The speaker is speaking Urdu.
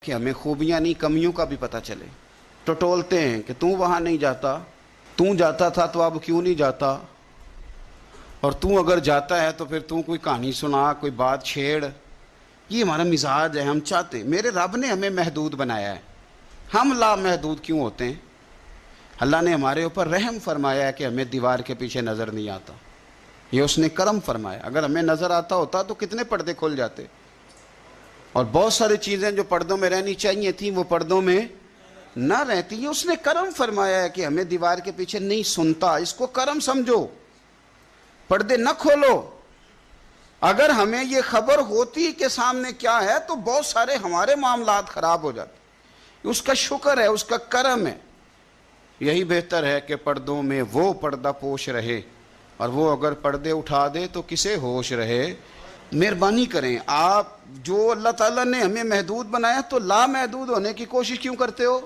کہ ہمیں خوبیاں نہیں کمیوں کا بھی پتہ چلے. ٹٹولتے ہیں کہ تو وہاں نہیں جاتا، تو جاتا تھا تو اب کیوں نہیں جاتا، اور تو اگر جاتا ہے تو پھر تو کوئی کہانی سنا، کوئی بات چھیڑ. یہ ہمارا مزاج ہے. ہم چاہتے ہیں، میرے رب نے ہمیں محدود بنایا ہے، ہم لامحدود کیوں ہوتے ہیں؟ اللہ نے ہمارے اوپر رحم فرمایا ہے کہ ہمیں دیوار کے پیچھے نظر نہیں آتا. یہ اس نے کرم فرمایا. اگر ہمیں نظر آتا ہوتا تو کتنے پردے کھل جاتے، اور بہت ساری چیزیں جو پردوں میں رہنی چاہیے تھیں وہ پردوں میں نہ رہتی. یہ اس نے کرم فرمایا ہے کہ ہمیں دیوار کے پیچھے نہیں سنتا. اس کو کرم سمجھو، پردے نہ کھولو. اگر ہمیں یہ خبر ہوتی کہ سامنے کیا ہے تو بہت سارے ہمارے معاملات خراب ہو جاتے. اس کا شکر ہے، اس کا کرم ہے. یہی بہتر ہے کہ پردوں میں وہ پردہ پوش رہے، اور وہ اگر پردے اٹھا دے تو کسے ہوش رہے. مہربانی کریں، آپ جو اللہ تعالیٰ نے ہمیں محدود بنایا تو لامحدود ہونے کی کوشش کیوں کرتے ہو؟